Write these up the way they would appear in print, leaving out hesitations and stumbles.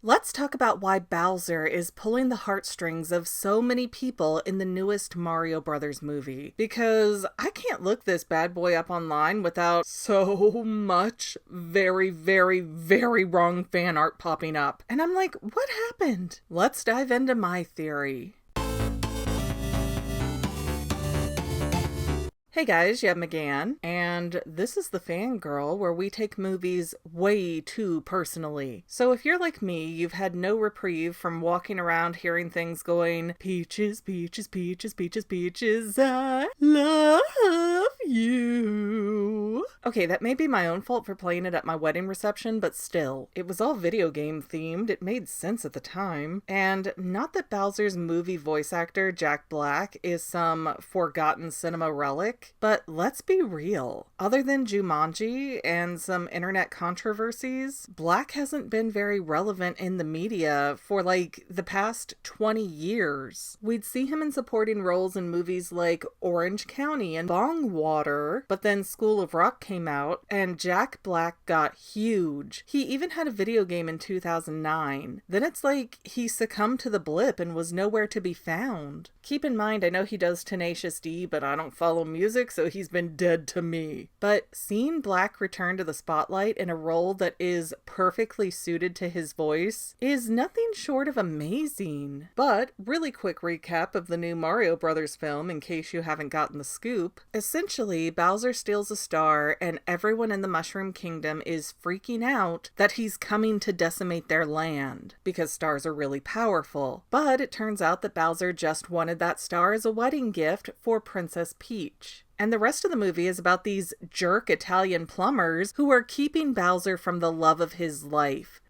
Let's talk about why Bowser is pulling the heartstrings of so many people in the newest Mario Brothers movie. Because I can't look this bad boy up online without so much very, very, very wrong fan art popping up. And I'm like, what happened? Let's dive into my theory. Hey guys, Yeb McGann, and this is the Fangirl, where we take movies way too personally. So if you're like me, you've had no reprieve from walking around hearing things going, peaches, peaches, peaches, peaches, peaches, I love you. Okay, that may be my own fault for playing it at my wedding reception, but still, it was all video game themed, it made sense at the time. And not that Bowser's movie voice actor, Jack Black, is some forgotten cinema relic. But let's be real. Other than Jumanji and some internet controversies, Black hasn't been very relevant in the media for like the past 20 years. We'd see him in supporting roles in movies like Orange County and Bong Water, but then School of Rock came out and Jack Black got huge. He even had a video game in 2009. Then it's like he succumbed to the blip and was nowhere to be found. Keep in mind, I know he does Tenacious D, but I don't follow music, so he's been dead to me. But seeing Black return to the spotlight in a role that is perfectly suited to his voice is nothing short of amazing. But really quick recap of the new Mario Brothers film in case you haven't gotten the scoop. Essentially, Bowser steals a star and everyone in the Mushroom Kingdom is freaking out that he's coming to decimate their land because stars are really powerful. But it turns out that Bowser just wanted that star as a wedding gift for Princess Peach. And the rest of the movie is about these jerk Italian plumbers who are keeping Bowser from the love of his life.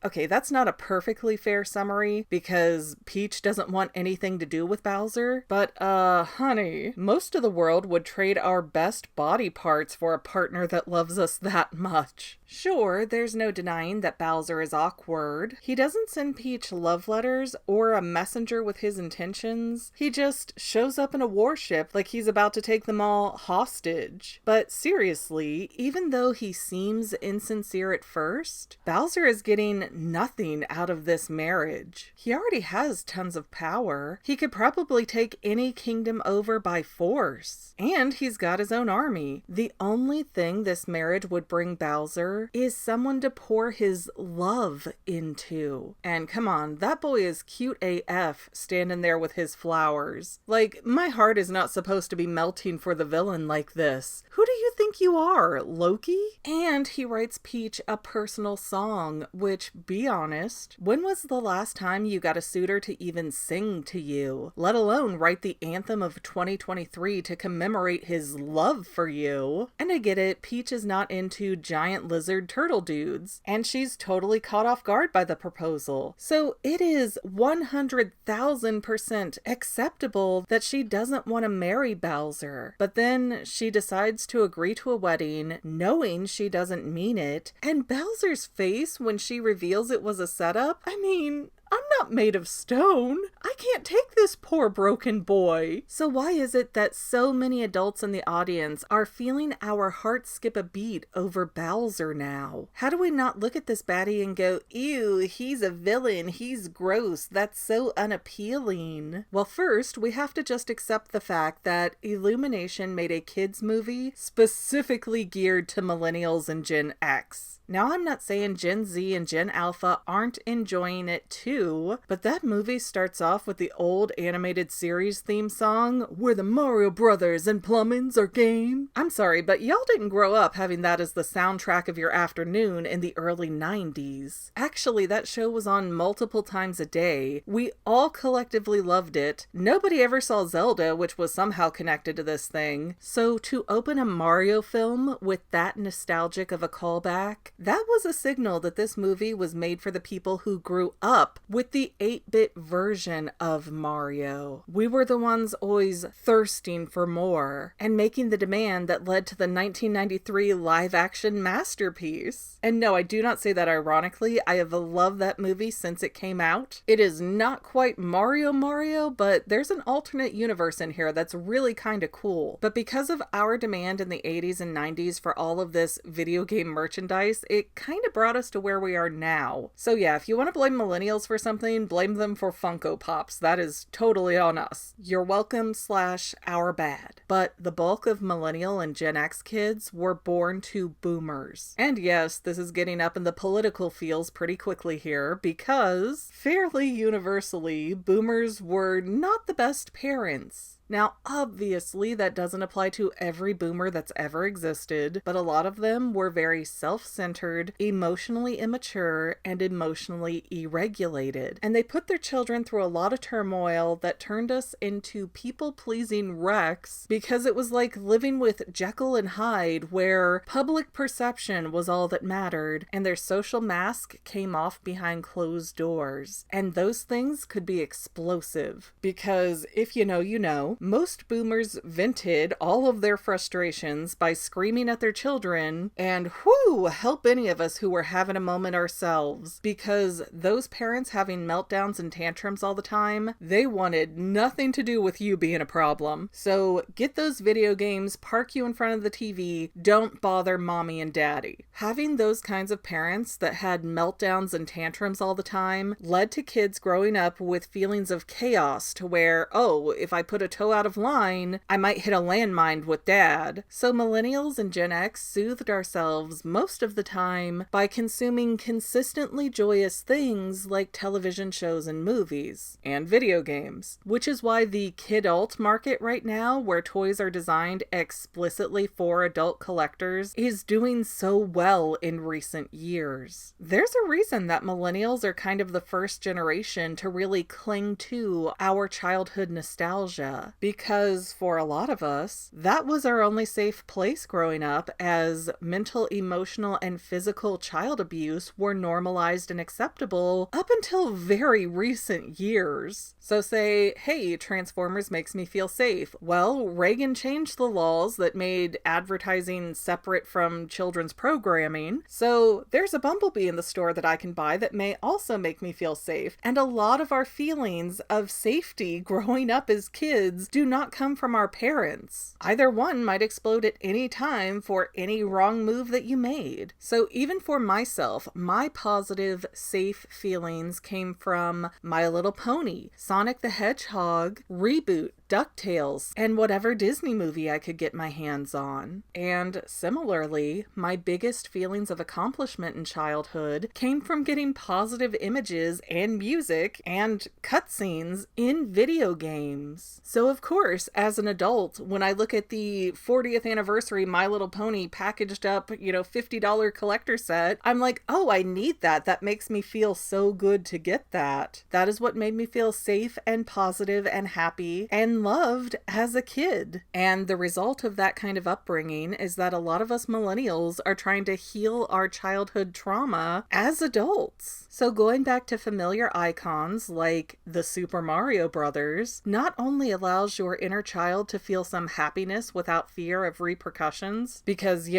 Okay, that's not a perfectly fair summary because Peach doesn't want anything to do with Bowser, but honey, most of the world would trade our best body parts for a partner that loves us that much. Sure, there's no denying that Bowser is awkward. He doesn't send Peach love letters or a messenger with his intentions. He just shows up in a warship like he's about to take them all hostage. But seriously, even though he seems insincere at first, Bowser is getting nothing out of this marriage. He already has tons of power. He could probably take any kingdom over by force. And he's got his own army. The only thing this marriage would bring Bowser is someone to pour his love into. And come on, that boy is cute AF standing there with his flowers. Like, my heart is not supposed to be melting for the villain like this. Who do you think you are, Loki? And he writes Peach a personal song, which, be honest, when was the last time you got a suitor to even sing to you? Let alone write the anthem of 2023 to commemorate his love for you. And I get it, Peach is not into giant lizard turtle dudes, and she's totally caught off guard by the proposal. So it is 100,000% acceptable that she doesn't want to marry Bowser. But then she decides to agree to a wedding, knowing she doesn't mean it, and Bowser's face when she reveals it was a setup, I mean, I'm not made of stone. I can't take this poor broken boy. So why is it that so many adults in the audience are feeling our hearts skip a beat over Bowser now? How do we not look at this baddie and go, ew, he's a villain, he's gross, that's so unappealing? Well, first, we have to just accept the fact that Illumination made a kids movie specifically geared to millennials and Gen X. Now, I'm not saying Gen Z and Gen Alpha aren't enjoying it too, but that movie starts off with the old animated series theme song, We're the Mario Brothers and plumbing's our game. I'm sorry, but y'all didn't grow up having that as the soundtrack of your afternoon in the early 90s. Actually, that show was on multiple times a day. We all collectively loved it. Nobody ever saw Zelda, which was somehow connected to this thing. So to open a Mario film with that nostalgic of a callback, that was a signal that this movie was made for the people who grew up with the 8-bit version of Mario. We were the ones always thirsting for more and making the demand that led to the 1993 live-action masterpiece. And no, I do not say that ironically. I have loved that movie since it came out. It is not quite Mario, but there's an alternate universe in here that's really kind of cool. But because of our demand in the 80s and 90s for all of this video game merchandise it kind of brought us to where we are now. So yeah, if you want to blame millennials for something, blame them for Funko Pops. That is totally on us. You're welcome / our bad. But the bulk of millennial and Gen X kids were born to boomers. And yes, this is getting up in the political feels pretty quickly here because, fairly universally, boomers were not the best parents. Now, obviously, that doesn't apply to every boomer that's ever existed, but a lot of them were very self-centered, emotionally immature, and emotionally irregulated. And they put their children through a lot of turmoil that turned us into people-pleasing wrecks because it was like living with Jekyll and Hyde, where public perception was all that mattered, and their social mask came off behind closed doors. And those things could be explosive, because if you know, you know. Most boomers vented all of their frustrations by screaming at their children, and whoo, help any of us who were having a moment ourselves, because those parents having meltdowns and tantrums all the time, they wanted nothing to do with you being a problem. So get those video games, park you in front of the TV, don't bother mommy and daddy. Having those kinds of parents that had meltdowns and tantrums all the time led to kids growing up with feelings of chaos to where, oh, if I put a toe out of line, I might hit a landmine with dad. So millennials and Gen X soothed ourselves most of the time by consuming consistently joyous things like television shows and movies, and video games, which is why the kid-alt market right now, where toys are designed explicitly for adult collectors, is doing so well in recent years. There's a reason that millennials are kind of the first generation to really cling to our childhood nostalgia, because for a lot of us, that was our only safe place growing up, as mental, emotional, and physical child abuse were normalized and acceptable up until very recent years. So say, hey, Transformers makes me feel safe. Well, Reagan changed the laws that made advertising separate from children's programming, so there's a Bumblebee in the store that I can buy that may also make me feel safe. And a lot of our feelings of safety growing up as kids do not come from our parents. Either one might explode at any time for any wrong move that you made. So even for myself, my positive, safe feelings came from My Little Pony, Sonic the Hedgehog, Reboot, DuckTales, and whatever Disney movie I could get my hands on. And similarly, my biggest feelings of accomplishment in childhood came from getting positive images and music and cutscenes in video games. So of course, as an adult, when I look at the 40th anniversary My Little Pony packaged up, $50 collector set, I'm like, oh, I need that. That makes me feel so good to get that. That is what made me feel safe and positive and happy and loved as a kid. And the result of that kind of upbringing is that a lot of us millennials are trying to heal our childhood trauma as adults. So going back to familiar icons like the Super Mario Brothers not only allows your inner child to feel some happiness without fear of repercussions, because,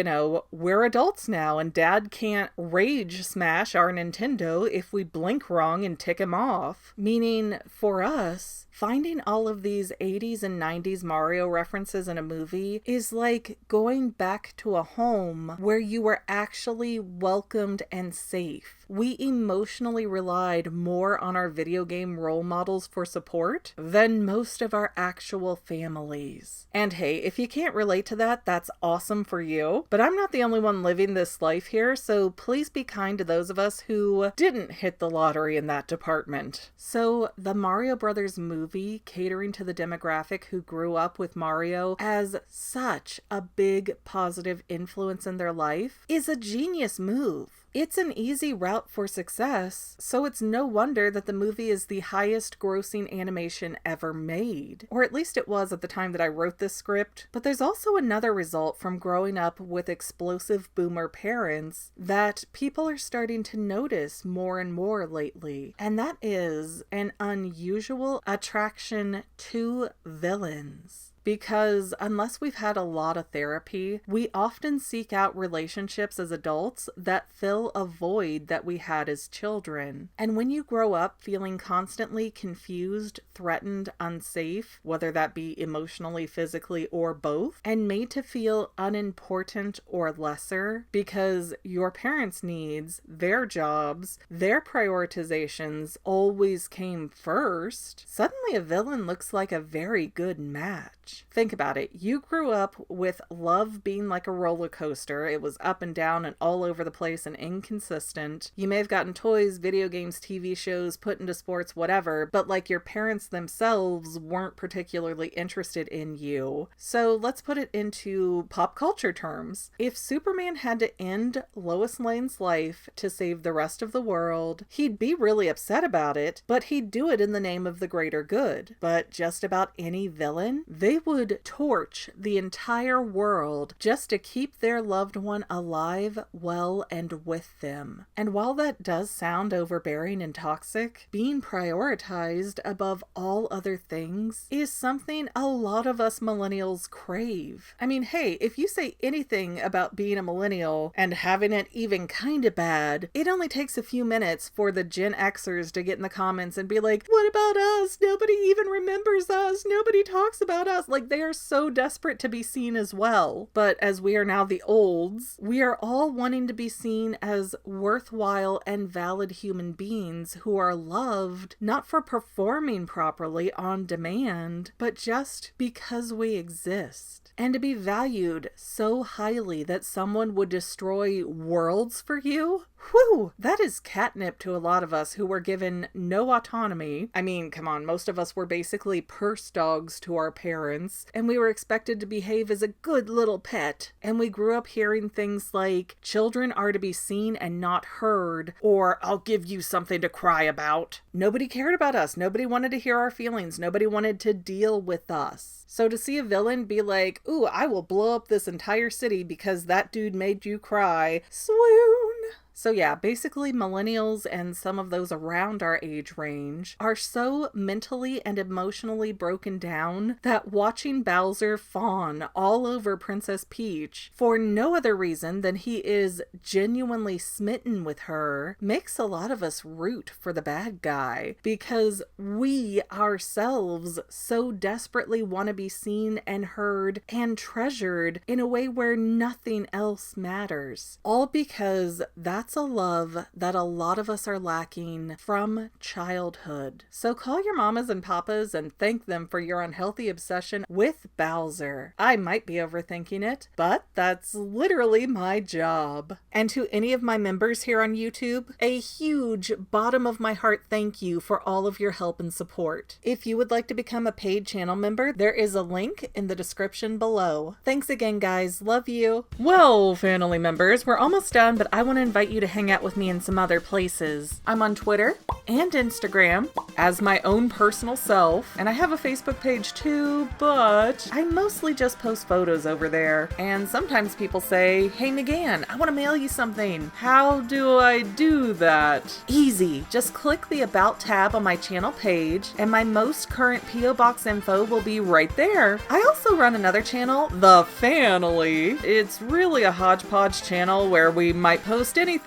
we're adults now and dad can't rage smash our Nintendo if we blink wrong and tick him off. Meaning, for us, finding all of these 80s and 90s Mario references in a movie is like going back to a home where you were actually welcomed and safe. We emotionally relied more on our video game role models for support than most of our actual families. And hey, if you can't relate to that, that's awesome for you. But I'm not the only one living this life here, so please be kind to those of us who didn't hit the lottery in that department. So the Mario Brothers movie, catering to the demographic who grew up with Mario as such a big positive influence in their life, is a genius move. It's an easy route for success, so it's no wonder that the movie is the highest grossing animation ever made. Or at least it was at the time that I wrote this script. But there's also another result from growing up with explosive boomer parents that people are starting to notice more and more lately. And that is an unusual attraction to villains. because unless we've had a lot of therapy, we often seek out relationships as adults that fill a void that we had as children. And when you grow up feeling constantly confused, threatened, unsafe, whether that be emotionally, physically, or both, and made to feel unimportant or lesser because your parents' needs, their jobs, their prioritizations always came first, suddenly a villain looks like a very good match. Think about it. You grew up with love being like a roller coaster. It was up and down and all over the place and inconsistent. You may have gotten toys, video games, TV shows, put into sports, whatever, but like your parents themselves weren't particularly interested in you. So let's put it into pop culture terms. If Superman had to end Lois Lane's life to save the rest of the world, he'd be really upset about it, but he'd do it in the name of the greater good. But just about any villain, they would torch the entire world just to keep their loved one alive, well, and with them. And while that does sound overbearing and toxic, being prioritized above all other things is something a lot of us millennials crave. I mean, hey, if you say anything about being a millennial and having it even kind of bad, it only takes a few minutes for the Gen Xers to get in the comments and be like, what about us? Nobody even remembers us. Nobody talks about us. Like, they are so desperate to be seen as well. But as we are now the olds, we are all wanting to be seen as worthwhile and valid human beings who are loved, not for performing properly on demand, but just because we exist. And to be valued so highly that someone would destroy worlds for you? Whew, that is catnip to a lot of us who were given no autonomy. I mean, come on, most of us were basically purse dogs to our parents, and we were expected to behave as a good little pet. And we grew up hearing things like, children are to be seen and not heard, or I'll give you something to cry about. Nobody cared about us. Nobody wanted to hear our feelings. Nobody wanted to deal with us. So to see a villain be like, ooh, I will blow up this entire city because that dude made you cry, swoon. So yeah, basically millennials and some of those around our age range are so mentally and emotionally broken down that watching Bowser fawn all over Princess Peach for no other reason than he is genuinely smitten with her makes a lot of us root for the bad guy, because we ourselves so desperately want to be seen and heard and treasured in a way where nothing else matters. All because that's a love that a lot of us are lacking from childhood. So call your mamas and papas and thank them for your unhealthy obsession with Bowser. I might be overthinking it, but that's literally my job. And to any of my members here on YouTube, a huge bottom of my heart thank you for all of your help and support. If you would like to become a paid channel member, there is a link in the description below. Thanks again, guys. Love you. Well, family members, we're almost done, but I want to invite you to hang out with me in some other places. I'm on Twitter and Instagram as my own personal self, and I have a Facebook page too, but I mostly just post photos over there. And sometimes people say, hey McGann, I want to mail you something. How do I do that? Easy. Just click the About tab on my channel page, and my most current P.O. Box info will be right there. I also run another channel, The Family. It's really a hodgepodge channel where we might post anything.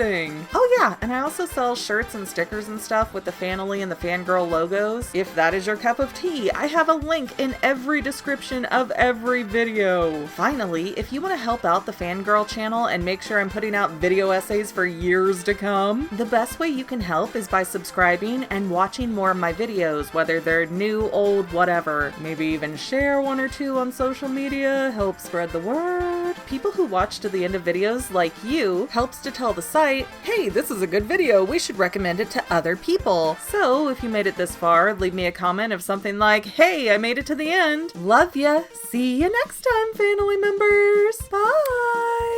Oh yeah, and I also sell shirts and stickers and stuff with the Family and the Fangirl logos. If that is your cup of tea, I have a link in every description of every video. Finally, if you want to help out the Fangirl channel and make sure I'm putting out video essays for years to come, the best way you can help is by subscribing and watching more of my videos, whether they're new, old, whatever. Maybe even share one or two on social media, help spread the word. People who watch to the end of videos like you helps to tell the site, hey, this is a good video, we should recommend it to other people. So if you made it this far, leave me a comment of something like, hey, I made it to the end. Love ya. See you next time, family members. Bye.